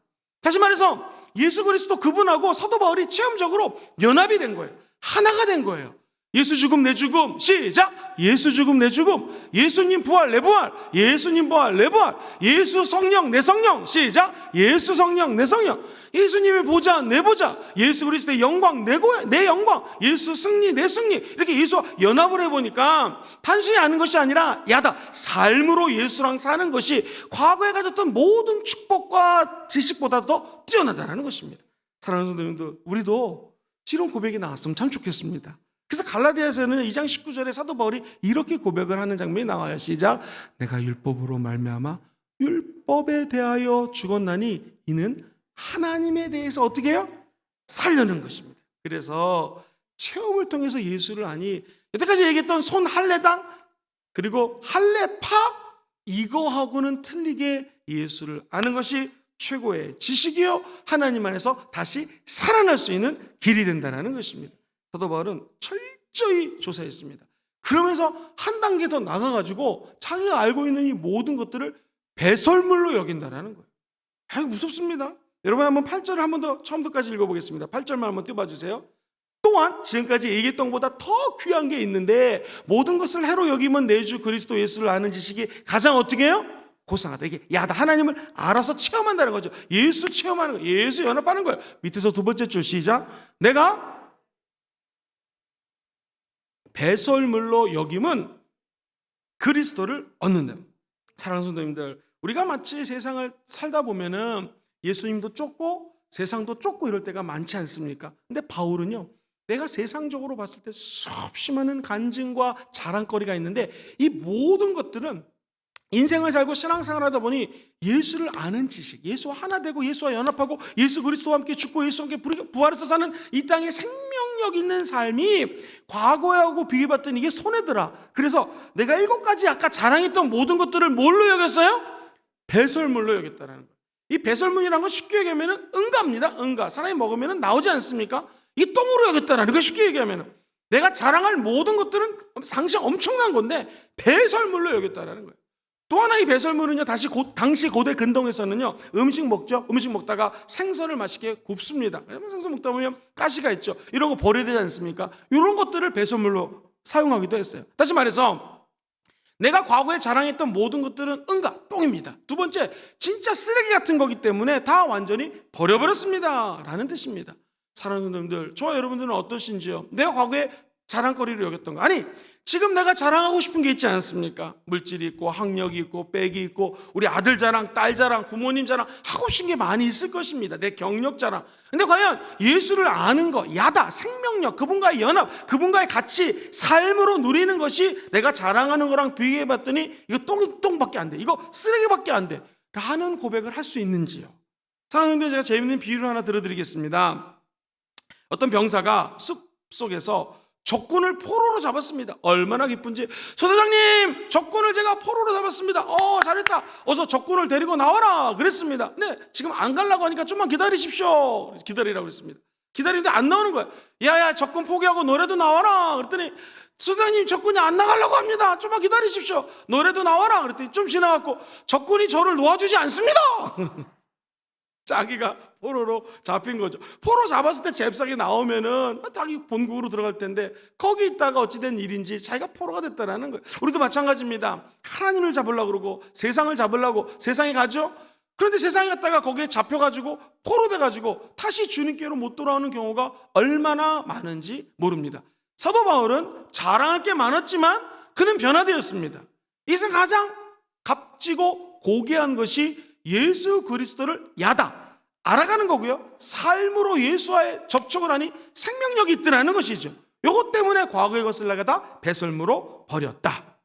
S1: 다시 말해서 예수 그리스도 그분하고 사도 바울이 체험적으로 연합이 된 거예요. 하나가 된 거예요. 예수 죽음 내 죽음. 시작. 예수 죽음 내 죽음. 예수님 부활 내 부활. 예수님 부활 내 부활. 예수 성령 내 성령. 시작. 예수 성령 내 성령. 예수님의 보좌 내 보좌. 예수 그리스도의 영광 내 영광. 예수 승리 내 승리. 이렇게 예수와 연합을 해보니까 단순히 아는 것이 아니라 야다, 삶으로 예수랑 사는 것이 과거에 가졌던 모든 축복과 지식보다 더 뛰어나다는 것입니다. 사랑하는 성도님들, 우리도 이런 고백이 나왔으면 참 좋겠습니다. 그래서 갈라디아서는 2장 19절에 사도 바울이 이렇게 고백을 하는 장면이 나와요. 시작. 내가 율법으로 말미암아 율법에 대하여 죽었나니 이는 하나님에 대해서 어떻게 해요? 살려는 것입니다. 그래서 체험을 통해서 예수를 아니, 여태까지 얘기했던 손 할례당 그리고 할례파, 이거하고는 틀리게 예수를 아는 것이 최고의 지식이요, 하나님 안에서 다시 살아날 수 있는 길이 된다는 것입니다. 사도 바울은 철저히 조사했습니다. 그러면서 한 단계 더 나가가지고 자기가 알고 있는 이 모든 것들을 배설물로 여긴다는 거예요. 아유, 무섭습니다. 여러분 한번 8절을 한 번 더 처음부터까지 읽어보겠습니다. 8절만 한번 띄워봐 주세요. 또한 지금까지 얘기했던 것보다 더 귀한 게 있는데 모든 것을 해로 여기면 내 주 그리스도 예수를 아는 지식이 가장 어떻게 해요? 고상하다. 이게 야다. 하나님을 알아서 체험한다는 거죠. 예수 체험하는 거, 예수 연합하는 거예요. 밑에서 두 번째 줄 시작. 내가 배설물로 여김은 그리스도를 얻는다. 사랑하는 성도님들, 우리가 마치 세상을 살다 보면은 예수님도 쫓고 세상도 쫓고 이럴 때가 많지 않습니까? 근데 바울은요, 내가 세상적으로 봤을 때 수없이 많은 간증과 자랑거리가 있는데 이 모든 것들은 인생을 살고 신앙생활 하다 보니 예수를 아는 지식, 예수와 하나 되고 예수와 연합하고 예수 그리스도와 함께 죽고 예수와 함께 부활해서 사는 이 땅에 생명력 있는 삶이 과거하고 비교해봤더니 이게 손해더라. 그래서 내가 7가지 아까 자랑했던 모든 것들을 뭘로 여겼어요? 배설물로 여겼다는 거예요. 이 배설물이라는 건 쉽게 얘기하면 응가입니다. 응가. 사람이 먹으면 나오지 않습니까? 이 똥으로 여겼다라는 거 쉽게 얘기하면 내가 자랑할 모든 것들은 상시 엄청난 건데 배설물로 여겼다라는 거예요. 또 하나 이 배설물은요, 당시 고대 근동에서는요, 음식 먹죠. 음식 먹다가 생선을 맛있게 굽습니다. 생선 먹다 보면 가시가 있죠. 이런 거 버려야 되지 않습니까? 이런 것들을 배설물로 사용하기도 했어요. 다시 말해서 내가 과거에 자랑했던 모든 것들은 응가, 똥입니다. 두 번째, 진짜 쓰레기 같은 거기 때문에 다 완전히 버려버렸습니다 라는 뜻입니다. 사랑하는 분들, 저와 여러분들은 어떠신지요? 내가 과거에 자랑거리를 여겼던 거, 아니 지금 내가 자랑하고 싶은 게 있지 않습니까? 물질이 있고 학력이 있고 백이 있고 우리 아들 자랑, 딸 자랑, 부모님 자랑 하고 싶은 게 많이 있을 것입니다. 내 경력 자랑. 근데 과연 예수를 아는 거, 야다, 생명력, 그분과의 연합, 그분과의 같이 삶으로 누리는 것이 내가 자랑하는 거랑 비교해봤더니 이거 똥밖에 안 돼, 이거 쓰레기밖에 안 돼 라는 고백을 할 수 있는지요? 사랑하는 분들, 제가 재밌는 비유를 하나 들어드리겠습니다. 어떤 병사가 숲속에서 적군을 포로로 잡았습니다. 얼마나 기쁜지. 소대장님, 적군을 제가 포로로 잡았습니다. 잘했다. 어서 적군을 데리고 나와라 그랬습니다. 네, 지금 안 가려고 하니까 좀만 기다리십시오. 기다리라고 했습니다. 기다리는데 안 나오는 거야. 야야, 적군 포기하고 너라도 나와라 그랬더니, 소대장님, 적군이 안 나가려고 합니다. 좀만 기다리십시오. 너라도 나와라 그랬더니 좀 지나갔고, 적군이 저를 놓아주지 않습니다. 자기가 포로로 잡힌 거죠. 포로 잡았을 때 잽싸게 나오면은 자기 본국으로 들어갈 텐데 거기 있다가 어찌된 일인지 자기가 포로가 됐다라는 거예요. 우리도 마찬가지입니다. 하나님을 잡으려고 그러고 세상을 잡으려고 세상에 가죠. 그런데 세상에 갔다가 거기에 잡혀가지고 포로 돼가지고 다시 주님께로 못 돌아오는 경우가 얼마나 많은지 모릅니다. 사도 바울은 자랑할 게 많았지만 그는 변화되었습니다. 이것은 가장 값지고 고귀한 것이 예수 그리스도를 야다, 알아가는 거고요. 삶으로 예수와의 접촉을 하니 생명력이 있더라는 것이죠. 이것 때문에 과거의 것을 내가 다 배설물로 버렸다.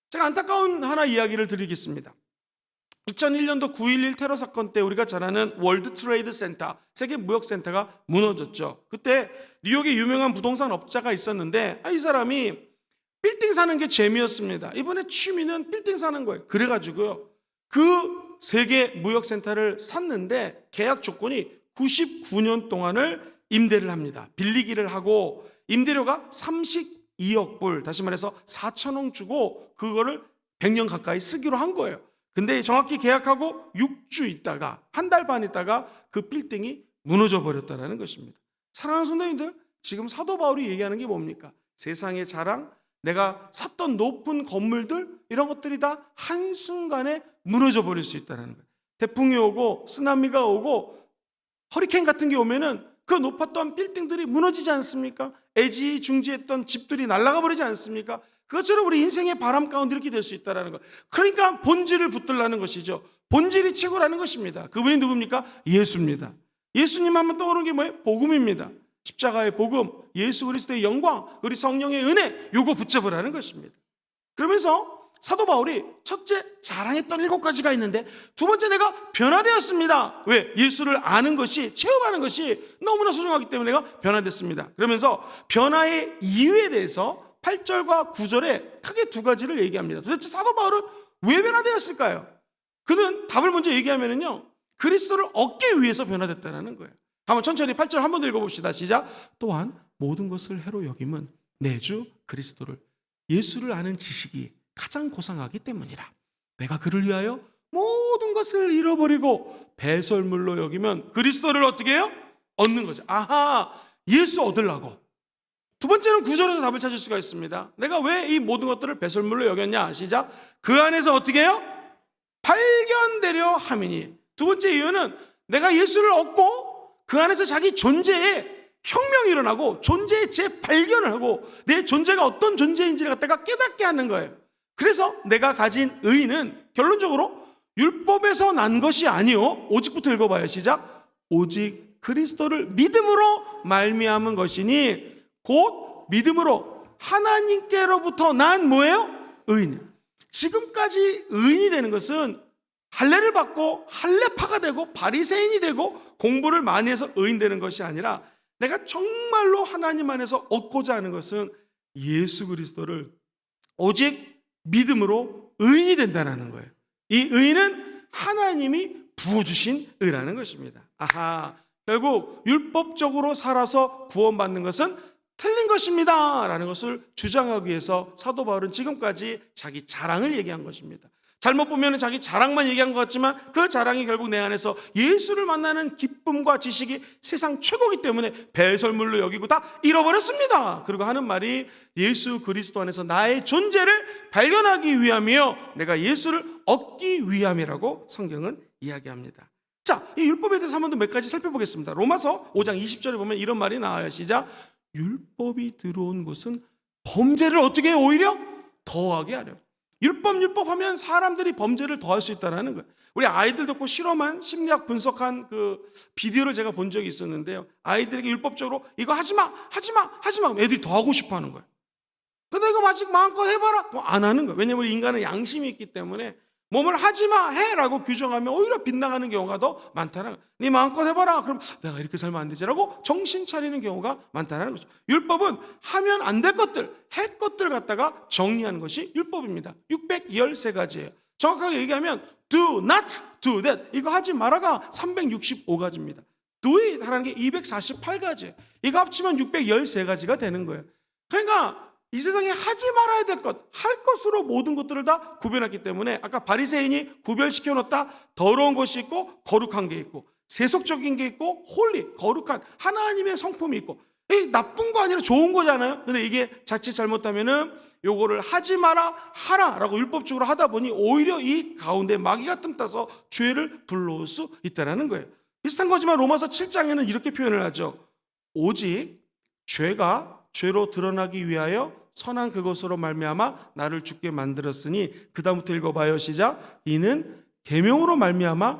S1: 제가 안타까운 하나 이야기를 드리겠습니다. 2001년도 9.11 테러 사건 때 우리가 잘 아는 월드 트레이드 센터, 세계 무역센터가 무너졌죠. 그때 뉴욕에 유명한 부동산 업자가 있었는데 이 사람이 빌딩 사는 게 재미였습니다. 이번에 취미는 빌딩 사는 거예요. 그래가지고요, 그 세계 무역센터를 샀는데 계약 조건이 99년 동안을 임대를 합니다. 빌리기를 하고 임대료가 32억 불, 다시 말해서 4천억 주고 그거를 100년 가까이 쓰기로 한 거예요. 근데 정확히 계약하고 6주 있다가, 한 달 반 있다가 그 빌딩이 무너져 버렸다는 것입니다. 사랑하는 성도님들, 지금 사도 바울이 얘기하는 게 뭡니까? 세상의 자랑, 내가 샀던 높은 건물들, 이런 것들이 다 한순간에 무너져 버릴 수 있다는 거예요. 태풍이 오고 쓰나미가 오고 허리케인 같은 게 오면은 그 높았던 빌딩들이 무너지지 않습니까? 애지중지했던 집들이 날아가 버리지 않습니까? 그것처럼 우리 인생의 바람 가운데 이렇게 될 수 있다는 거예요. 그러니까 본질을 붙들라는 것이죠. 본질이 최고라는 것입니다. 그분이 누굽니까? 예수입니다. 예수님 하면 떠오르는 게 뭐예요? 복음입니다. 십자가의 복음, 예수 그리스도의 영광, 우리 성령의 은혜, 요거 붙잡으라는 것입니다. 그러면서 사도 바울이 첫째, 자랑했던 7가지가 있는데, 두 번째, 내가 변화되었습니다. 왜? 예수를 아는 것이, 체험하는 것이 너무나 소중하기 때문에 내가 변화됐습니다. 그러면서 변화의 이유에 대해서 8절과 9절에 크게 2가지를 얘기합니다. 도대체 사도 바울은 왜 변화되었을까요? 그는 답을 먼저 얘기하면요, 그리스도를 얻기 위해서 변화됐다는 거예요. 한번 천천히 8절 한번 더 읽어봅시다. 시작. 또한 모든 것을 해로 여김은 내 주 그리스도를, 예수를 아는 지식이 가장 고상하기 때문이라. 내가 그를 위하여 모든 것을 잃어버리고 배설물로 여기면 그리스도를 어떻게 해요? 얻는 거죠. 아하, 예수 얻으려고. 두 번째는 9절에서 답을 찾을 수가 있습니다. 내가 왜 이 모든 것들을 배설물로 여겼냐? 시작. 그 안에서 어떻게 해요? 발견되려 함이니. 두 번째 이유는 내가 예수를 얻고 그 안에서 자기 존재에 혁명이 일어나고 존재의 재발견을 하고 내 존재가 어떤 존재인지를 갖다가 깨닫게 하는 거예요. 그래서 내가 가진 의는 결론적으로 율법에서 난 것이 아니요, 오직부터 읽어봐요. 시작. 오직 그리스도를 믿음으로 말미암은 것이니 곧 믿음으로 하나님께로부터 난 뭐예요? 의인. 지금까지 의인이 되는 것은 할례를 받고 할례파가 되고 바리새인이 되고 공부를 많이 해서 의인 되는 것이 아니라 내가 정말로 하나님 안에서 얻고자 하는 것은 예수 그리스도를 오직 믿음으로 의인이 된다는 거예요. 이 의인은 하나님이 부어주신 의라는 것입니다. 아하, 결국 율법적으로 살아서 구원받는 것은 틀린 것입니다 라는 것을 주장하기 위해서 사도 바울은 지금까지 자기 자랑을 얘기한 것입니다. 잘못 보면 자기 자랑만 얘기한 것 같지만 그 자랑이 결국 내 안에서 예수를 만나는 기쁨과 지식이 세상 최고이기 때문에 배설물로 여기고 다 잃어버렸습니다. 그리고 하는 말이 예수 그리스도 안에서 나의 존재를 발견하기 위함이요 내가 예수를 얻기 위함이라고 성경은 이야기합니다. 자, 이 율법에 대해서 한 번 더 몇 가지 살펴보겠습니다. 로마서 5장 20절에 보면 이런 말이 나와요. 시작. 율법이 들어온 것은 범죄를 어떻게 해요? 오히려 더하게 하려. 율법 하면 사람들이 범죄를 더할 수 있다는 거예요. 우리 아이들 듣고 실험한 심리학 분석한 그 비디오를 제가 본 적이 있었는데요. 아이들에게 율법적으로 이거 하지마 애들이 더 하고 싶어 하는 거예요. 근데 이거 아직 마음껏 해봐라 안 하는 거예요. 왜냐하면 인간은 양심이 있기 때문에 몸을 하지마 해라고 규정하면 오히려 빗나가는 경우가 더 많다는 거예요. 네 마음껏 해봐라. 그럼 내가 이렇게 살면 안 되지라고 정신 차리는 경우가 많다는 거죠. 율법은 하면 안 될 것들, 할 것들을 갖다가 정리하는 것이 율법입니다. 613가지예요. 정확하게 얘기하면 do not do that, 이거 하지 말아가 365가지입니다. do it 하라는 게 248가지예요. 이거 합치면 613가지가 되는 거예요. 그러니까 이 세상에 하지 말아야 될 것, 할 것으로 모든 것들을 다 구별했기 때문에 아까 바리새인이 구별시켜 놓았다. 더러운 것이 있고 거룩한 게 있고 세속적인 게 있고 홀리, 거룩한 하나님의 성품이 있고, 이 나쁜 거 아니라 좋은 거잖아요. 근데 이게 자칫 잘못하면은 요거를 하지 마라 하라라고 율법적으로 하다 보니 오히려 이 가운데 마귀가 뜸따서 죄를 불러올 수 있다는 거예요. 비슷한 거지만 로마서 7장에는 이렇게 표현을 하죠. 오직 죄가 죄로 드러나기 위하여 선한 그것으로 말미암아 나를 죽게 만들었으니, 그 다음부터 읽어봐요. 시작. 이는 계명으로 말미암아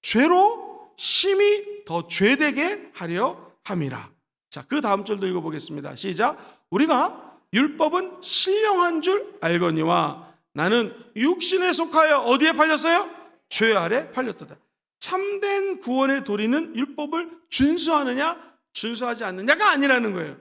S1: 죄로 심히 더 죄되게 하려 함이라. 자, 그 다음 절도 읽어보겠습니다. 시작. 우리가 율법은 신령한 줄 알거니와 나는 육신에 속하여 어디에 팔렸어요? 죄 아래 팔렸도다. 참된 구원의 도리는 율법을 준수하느냐 준수하지 않느냐가 아니라는 거예요.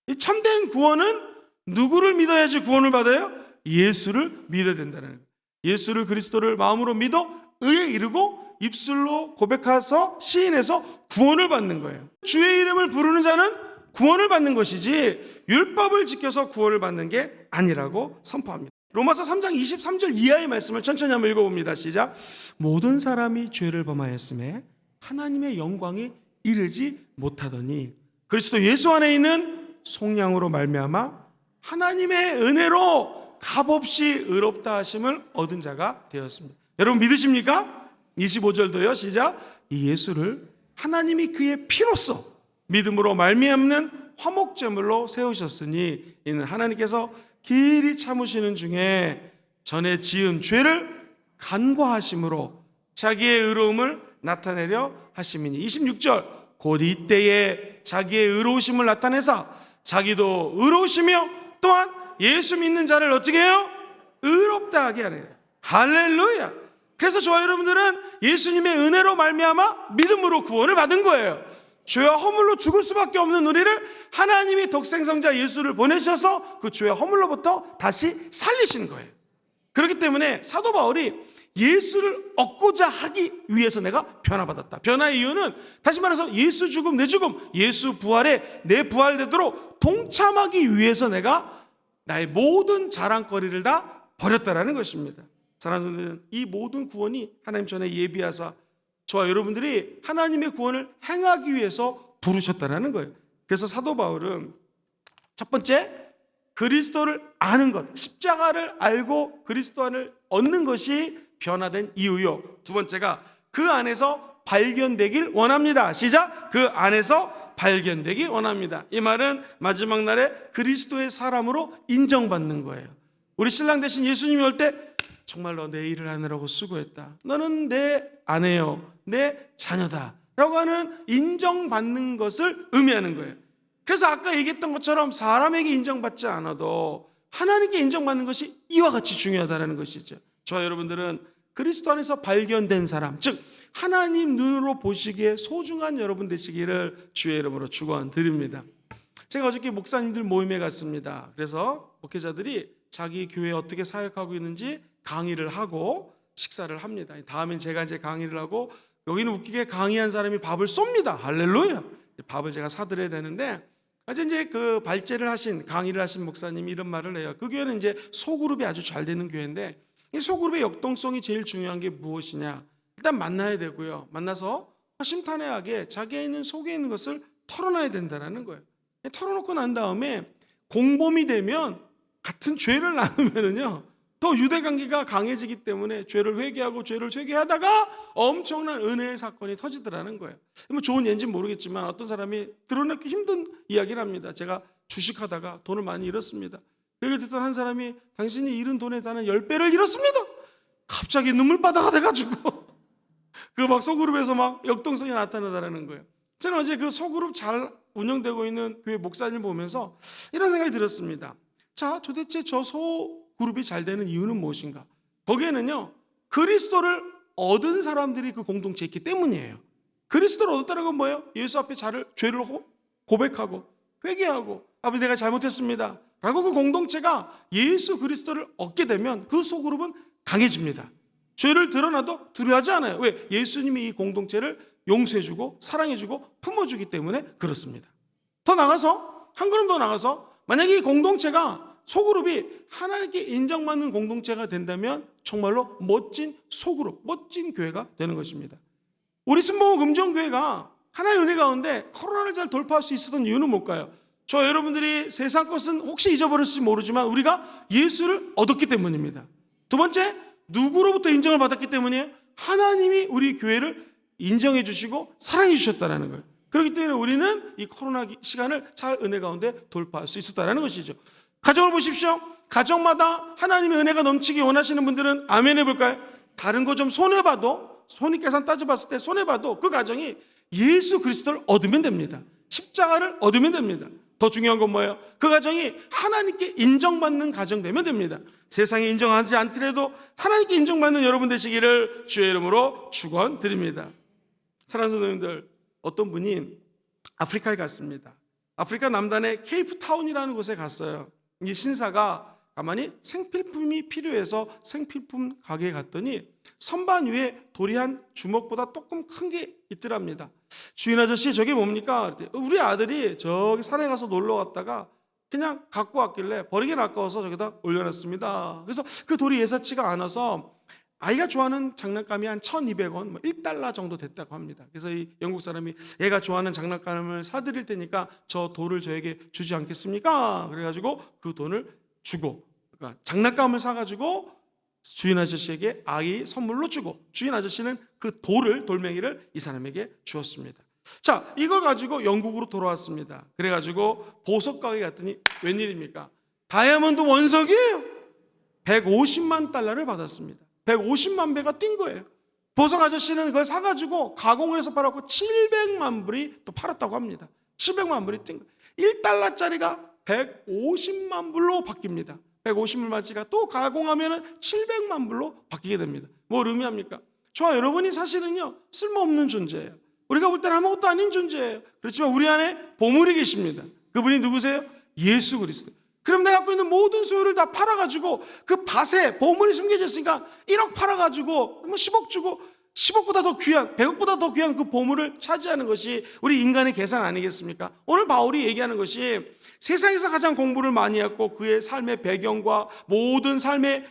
S1: 이 참된 구원은 누구를 믿어야지 구원을 받아요? 예수를 믿어야 된다는 거예요. 예수를 그리스도를 마음으로 믿어 의에 이르고 입술로 고백해서 시인해서 구원을 받는 거예요. 주의 이름을 부르는 자는 구원을 받는 것이지 율법을 지켜서 구원을 받는 게 아니라고 선포합니다. 로마서 3장 23절 이하의 말씀을 천천히 한번 읽어봅니다. 시작. 모든 사람이 죄를 범하였음에 하나님의 영광이 이르지 못하더니 그리스도 예수 안에 있는 속량으로 말미암아 하나님의 은혜로 값없이 의롭다 하심을 얻은 자가 되었습니다. 여러분 믿으십니까? 25절도요. 시작. 이 예수를 하나님이 그의 피로써 믿음으로 말미암는 화목제물로 세우셨으니 이는 하나님께서 길이 참으시는 중에 전에 지은 죄를 간과하심으로 자기의 의로움을 나타내려 하심이니. 26절. 곧 이때에 자기의 의로우심을 나타내사 자기도 의로우시며 또한 예수 믿는 자를 어떻게 해요? 의롭다 하게 하래요. 할렐루야. 그래서 저와 여러분들은 예수님의 은혜로 말미암아 믿음으로 구원을 받은 거예요. 죄와 허물로 죽을 수밖에 없는 우리를 하나님이 독생성자 예수를 보내셔서 그 죄와 허물로부터 다시 살리신 거예요. 그렇기 때문에 사도 바울이 예수를 얻고자 하기 위해서 내가 변화받았다. 변화의 이유는 다시 말해서 예수 죽음 내 죽음, 예수 부활에 내 부활되도록 동참하기 위해서 내가 나의 모든 자랑거리를 다 버렸다라는 것입니다. 사랑하는 분들은 이 모든 구원이 하나님 전에 예비하사 저와 여러분들이 하나님의 구원을 행하기 위해서 부르셨다라는 거예요. 그래서 사도 바울은 첫 번째, 그리스도를 아는 것, 십자가를 알고 그리스도 안을 얻는 것이 변화된 이유요. 두 번째가 그 안에서 발견되길 원합니다. 시작. 그 안에서 발견되기 원합니다. 이 말은 마지막 날에 그리스도의 사람으로 인정받는 거예요. 우리 신랑 대신 예수님이 올 때 정말로 내 일을 하느라고 수고했다. 너는 내 아내요, 내 자녀다 라고 하는 인정받는 것을 의미하는 거예요. 그래서 아까 얘기했던 것처럼 사람에게 인정받지 않아도 하나님께 인정받는 것이 이와 같이 중요하다는 것이죠. 저와 여러분들은 그리스도 안에서 발견된 사람, 즉 하나님 눈으로 보시기에 소중한 여러분 되시기를 주의 이름으로 축원드립니다. 제가 어저께 목사님들 모임에 갔습니다. 그래서 목회자들이 자기 교회에 어떻게 사역하고 있는지 강의를 하고 식사를 합니다. 다음엔 제가 이제 강의를 하고, 여기는 웃기게 강의한 사람이 밥을 쏩니다. 할렐루야. 밥을 제가 사드려야 되는데, 이제 그 발제를 하신, 강의를 하신 목사님이 이런 말을 해요. 그 교회는 이제 소그룹이 아주 잘 되는 교회인데, 이 소그룹의 역동성이 제일 중요한 게 무엇이냐? 일단 만나야 되고요. 만나서 허심탄회하게 자기에 있는 속에 있는 것을 털어놔야 된다는 거예요. 털어놓고 난 다음에 공범이 되면 같은 죄를 나누면은요, 더 유대관계가 강해지기 때문에 죄를 회개하고 죄를 회개하다가 엄청난 은혜의 사건이 터지더라는 거예요. 뭐 좋은 예인지는 모르겠지만 어떤 사람이 드러내기 힘든 이야기를 합니다. 제가 주식하다가 돈을 많이 잃었습니다. 얘기를 듣던 한 사람이 당신이 잃은 돈에 달하는 10배를 잃었습니다. 갑자기 눈물바다가 돼가지고 그 막 소그룹에서 막 역동성이 나타나다라는 거예요. 저는 어제 그 소그룹 잘 운영되고 있는 교회 목사님 보면서 이런 생각이 들었습니다. 자, 도대체 저 소그룹이 잘 되는 이유는 무엇인가? 거기에는요, 그리스도를 얻은 사람들이 그 공동체에 있기 때문이에요. 그리스도를 얻었다는 건 뭐예요? 예수 앞에 죄를 고백하고 회개하고, 아버지 내가 잘못했습니다 라고 그 공동체가 예수 그리스도를 얻게 되면 그 소그룹은 강해집니다. 죄를 드러나도 두려워하지 않아요. 왜? 예수님이 이 공동체를 용서해주고 사랑해주고 품어주기 때문에 그렇습니다. 더 나가서, 한 걸음 더 나가서, 만약에 이 공동체가, 소그룹이 하나님께 인정받는 공동체가 된다면 정말로 멋진 소그룹, 멋진 교회가 되는 것입니다. 우리 순복음 금정교회가 하나의 은혜 가운데 코로나를 잘 돌파할 수 있었던 이유는 뭘까요? 저 여러분들이 세상 것은 혹시 잊어버렸을지 모르지만 우리가 예수를 얻었기 때문입니다. 두 번째, 누구로부터 인정을 받았기 때문이에요? 하나님이 우리 교회를 인정해 주시고 사랑해 주셨다는 거예요. 그렇기 때문에 우리는 이 코로나 시간을 잘 은혜 가운데 돌파할 수 있었다는 것이죠. 가정을 보십시오. 가정마다 하나님의 은혜가 넘치기 원하시는 분들은 아멘 해볼까요? 다른 거 좀 손해봐도, 손익계산 따져봤을 때 손해봐도 그 가정이 예수 그리스도를 얻으면 됩니다. 십자가를 얻으면 됩니다. 더 중요한 건 뭐예요? 그 가정이 하나님께 인정받는 가정 되면 됩니다. 세상에 인정하지 않더라도 하나님께 인정받는 여러분 되시기를 주의 이름으로 축원드립니다. 사랑하는 성도님들, 어떤 분이 아프리카에 갔습니다. 아프리카 남단의 케이프타운이라는 곳에 갔어요. 이 신사가 가만히 생필품이 필요해서 생필품 가게에 갔더니 선반 위에 돌이 한 주먹보다 조금 큰 게 있더랍니다. 주인 아저씨, 저게 뭡니까? 우리 아들이 저기 산에 가서 놀러 갔다가 그냥 갖고 왔길래 버리긴 아까워서 저기다 올려놨습니다. 그래서 그 돌이 예사치가 않아서 아이가 좋아하는 장난감이 한 1,200원, 뭐 1달러 정도 됐다고 합니다. 그래서 이 영국 사람이 얘가 좋아하는 장난감을 사드릴 테니까 저 돌을 저에게 주지 않겠습니까? 그래가지고 그 돈을 주고, 그러니까 장난감을 사가지고 주인 아저씨에게 아이 선물로 주고, 주인 아저씨는 그 돌멩이를 이 사람에게 주었습니다. 자, 이걸 가지고 영국으로 돌아왔습니다. 그래가지고 보석 가게 갔더니 웬일입니까? 다이아몬드 원석이에요. 150만 달러를 받았습니다. 150만 배가 뛴 거예요. 보석 아저씨는 그걸 사가지고 가공을 해서 팔았고 700만 불이 또 팔았다고 합니다. 700만 불이 뛴 거예요. 1달러짜리가 150만 불로 바뀝니다. 150불짜리가 또 가공하면 700만 불로 바뀌게 됩니다. 뭘 의미합니까? 저와 여러분이 사실은요, 쓸모없는 존재예요. 우리가 볼 때는 아무것도 아닌 존재예요. 그렇지만 우리 안에 보물이 계십니다. 그분이 누구세요? 예수 그리스도. 그럼 내가 갖고 있는 모든 소유를 다 팔아가지고 그 밭에 보물이 숨겨져 있으니까 1억 팔아가지고 10억 주고 10억보다 더 귀한, 100억보다 더 귀한 그 보물을 차지하는 것이 우리 인간의 계산 아니겠습니까? 오늘 바울이 얘기하는 것이 세상에서 가장 공부를 많이 했고 그의 삶의 배경과 모든 삶의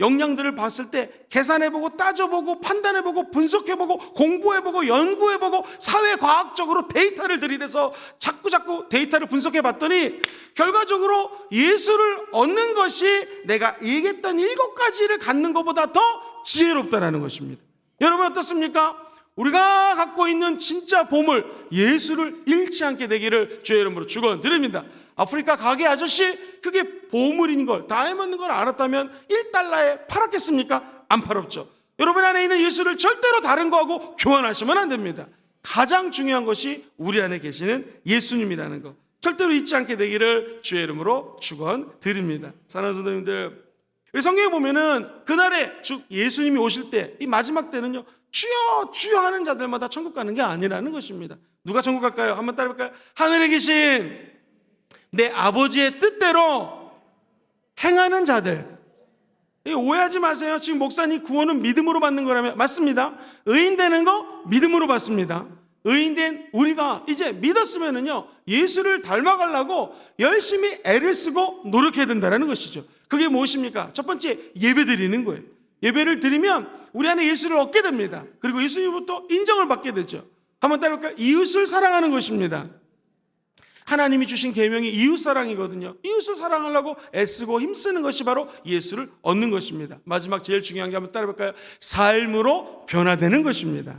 S1: 역량들을 봤을 때 계산해보고 따져보고 판단해보고 분석해보고 공부해보고 연구해보고 사회과학적으로 데이터를 들이대서 자꾸 데이터를 분석해봤더니 결과적으로 예수를 얻는 것이 내가 얘기했던 7가지를 갖는 것보다 더 지혜롭다라는 것입니다. 여러분 어떻습니까? 우리가 갖고 있는 진짜 보물 예수를 잃지 않게 되기를 주의 이름으로 축원드립니다. 아프리카 가게 아저씨 그게 보물인 걸 다이아몬드인 걸 알았다면 1달러에 팔았겠습니까? 안 팔았죠. 여러분 안에 있는 예수를 절대로 다른 거하고 교환하시면 안 됩니다. 가장 중요한 것이 우리 안에 계시는 예수님이라는 거 절대로 잊지 않게 되기를 주의 이름으로 축원드립니다. 사랑하는 성도님들, 우리 성경에 보면은 그날에 즉 예수님이 오실 때 이 마지막 때는요 주여 주여 하는 자들마다 천국 가는 게 아니라는 것입니다. 누가 천국 갈까요? 한번 따라해볼까요? 하늘에 계신 내 아버지의 뜻대로 행하는 자들. 오해하지 마세요. 지금 목사님 구원은 믿음으로 받는 거라면 맞습니다. 의인되는 거 믿음으로 받습니다. 의인된 우리가 이제 믿었으면은요 예수를 닮아가려고 열심히 애를 쓰고 노력해야 된다는 것이죠. 그게 무엇입니까? 첫 번째 예배 드리는 거예요. 예배를 드리면 우리 안에 예수를 얻게 됩니다. 그리고 예수님부터 인정을 받게 되죠. 한번 따라볼까요? 이웃을 사랑하는 것입니다. 하나님이 주신 계명이 이웃사랑이거든요. 이웃을 사랑하려고 애쓰고 힘쓰는 것이 바로 예수를 얻는 것입니다. 마지막 제일 중요한 게 한번 따라볼까요? 삶으로 변화되는 것입니다.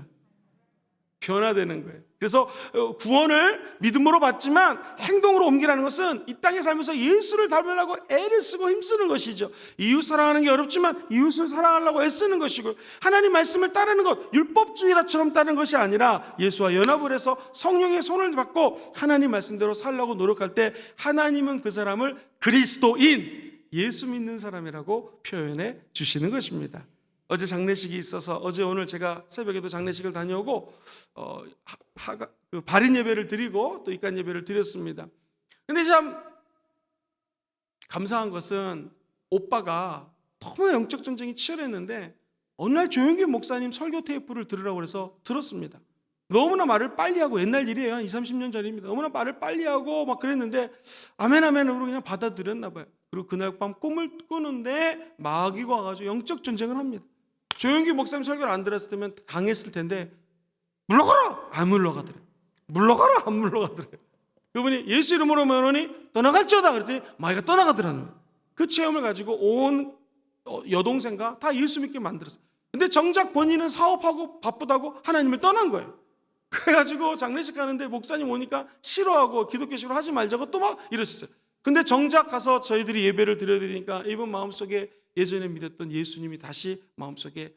S1: 변화되는 거예요. 그래서 구원을 믿음으로 받지만 행동으로 옮기라는 것은 이 땅에 살면서 예수를 닮으려고 애를 쓰고 힘쓰는 것이죠. 이웃 사랑하는 게 어렵지만 이웃을 사랑하려고 애쓰는 것이고 하나님 말씀을 따르는 것 율법주의라처럼 따르는 것이 아니라 예수와 연합을 해서 성령의 손을 받고 하나님 말씀대로 살려고 노력할 때 하나님은 그 사람을 그리스도인 예수 믿는 사람이라고 표현해 주시는 것입니다. 어제 장례식이 있어서 어제 오늘 제가 새벽에도 장례식을 다녀오고 발인 예배를 드리고 또 입간 예배를 드렸습니다. 근데 참 감사한 것은 오빠가 너무 영적 전쟁이 치열했는데 어느 날 조용기 목사님 설교 테이프를 들으라고 그래서 들었습니다. 너무나 말을 빨리 하고 옛날 일이에요. 한 20-30년 전입니다. 너무나 말을 빨리 하고 막 그랬는데 아멘 아멘으로 그냥 받아들였나 봐요. 그리고 그날 밤 꿈을 꾸는데 마귀가 와가지고 영적 전쟁을 합니다. 조용기 목사님 설교를 안 들었으면 강했을 텐데 물러가라! 안 물러가더래요. 물러가라! 안 물러가더래요. 그분이 예수 이름으로 면허니 떠나갈지어다 그랬더니 마귀가 떠나가더라는 거예요. 그 체험을 가지고 온 여동생과 다 예수 믿게 만들었어요. 근데 정작 본인은 사업하고 바쁘다고 하나님을 떠난 거예요. 그래가지고 장례식 가는데 목사님 오니까 싫어하고 기독교 식으로 하지 말자고 또 막 이러셨어요. 근데 정작 가서 저희들이 예배를 드려드리니까 이분 마음속에 예전에 믿었던 예수님이 다시 마음속에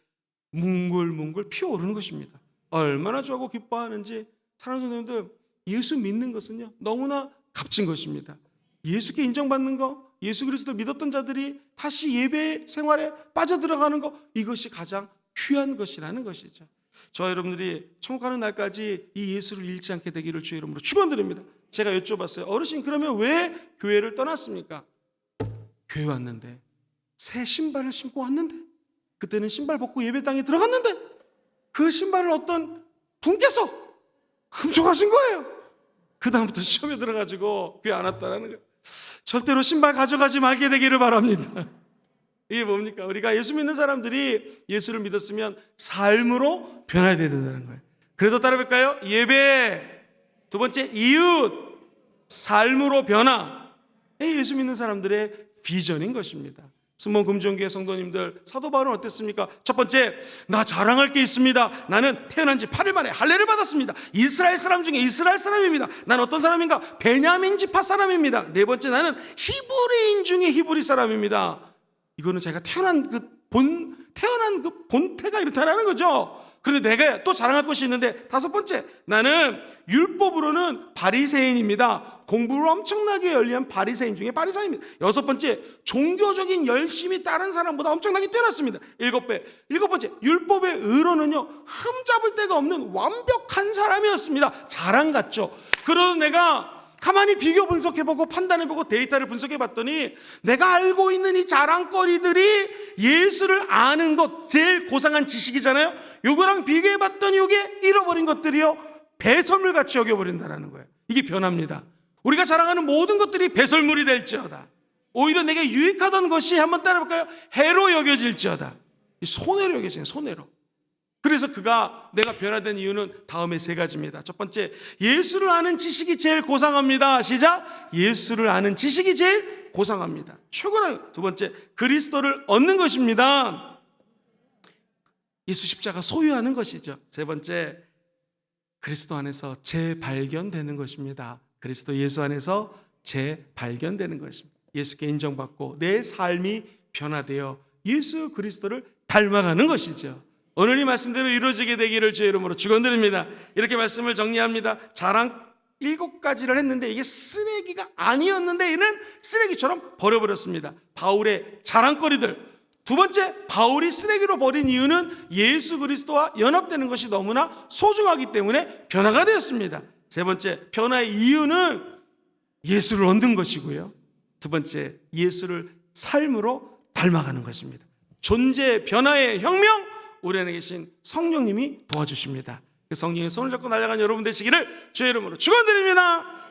S1: 뭉글뭉글 피어오르는 것입니다. 얼마나 좋아하고 기뻐하는지. 사랑하는 성도님들, 예수 믿는 것은요 너무나 값진 것입니다. 예수께 인정받는 거, 예수 그리스도 믿었던 자들이 다시 예배 생활에 빠져들어가는 거, 이것이 가장 귀한 것이라는 것이죠. 저와 여러분들이 천국 가는 날까지 이 예수를 잃지 않게 되기를 주의 이름으로 축원드립니다. 제가 여쭤봤어요. 어르신 그러면 왜 교회를 떠났습니까? 교회 왔는데 새 신발을 신고 왔는데 그때는 신발 벗고 예배당에 들어갔는데 그 신발을 어떤 분께서 훔쳐가신 거예요. 그 다음부터 시험에 들어가지고 교회 안 왔다는 거예요. 절대로 신발 가져가지 말게 되기를 바랍니다. 이게 뭡니까? 우리가 예수 믿는 사람들이 예수를 믿었으면 삶으로 변화해야 된다는 거예요. 그래서 따라볼까요? 예배, 두 번째 이웃, 삶으로 변화. 예수 믿는 사람들의 비전인 것입니다. 순봉 금종교회 성도님들, 사도 바울은 어땠습니까? 첫 번째, 나 자랑할 게 있습니다. 나는 태어난 지 8일 만에 할례를 받았습니다. 이스라엘 사람 중에 이스라엘 사람입니다. 나는 어떤 사람인가? 베냐민 지파 사람입니다. 네 번째, 나는 히브리인 중에 히브리 사람입니다. 이거는 제가 태어난 그 본태가 이렇다라는 거죠. 그런데 내가 또 자랑할 것이 있는데, 다섯 번째, 나는 율법으로는 바리새인입니다. 공부를 엄청나게 열리한 바리새인 중에 바리새인입니다. 여섯 번째, 종교적인 열심이 다른 사람보다 엄청나게 뛰어났습니다. 일곱 번째, 율법의 의로는요 흠잡을 데가 없는 완벽한 사람이었습니다. 자랑 같죠. 그러던 내가 가만히 비교 분석해보고 판단해보고 데이터를 분석해봤더니 내가 알고 있는 이 자랑거리들이 예수를 아는 것, 제일 고상한 지식이잖아요. 요거랑 비교해봤더니 이게 잃어버린 것들이요 배설물같이 여겨버린다는 거예요. 이게 변합니다. 우리가 자랑하는 모든 것들이 배설물이 될지어다. 오히려 내게 유익하던 것이 한번 따라볼까요? 해로 여겨질지어다. 이 손해로 여겨지는 손해로. 그래서 그가 내가 변화된 이유는 다음에 세 가지입니다. 첫 번째, 예수를 아는 지식이 제일 고상합니다. 시작. 예수를 아는 지식이 제일 고상합니다. 최고는 두 번째, 그리스도를 얻는 것입니다. 예수 십자가 소유하는 것이죠. 세 번째, 그리스도 안에서 재발견되는 것입니다. 그리스도 예수 안에서 재발견되는 것입니다. 예수께 인정받고 내 삶이 변화되어 예수 그리스도를 닮아가는 것이죠. 오늘 이 말씀대로 이루어지게 되기를 주의 이름으로 축원드립니다. 이렇게 말씀을 정리합니다. 자랑 7가지를 했는데 이게 쓰레기가 아니었는데 이는 쓰레기처럼 버려버렸습니다. 바울의 자랑거리들. 두 번째, 바울이 쓰레기로 버린 이유는 예수 그리스도와 연합되는 것이 너무나 소중하기 때문에 변화가 되었습니다. 세 번째, 변화의 이유는 예수를 얻는 것이고요. 두 번째, 예수를 삶으로 닮아가는 것입니다. 존재 변화의 혁명, 우리 안에 계신 성령님이 도와주십니다. 그 성령의 손을 잡고 날아간 여러분 되시기를 주의 이름으로 축원드립니다.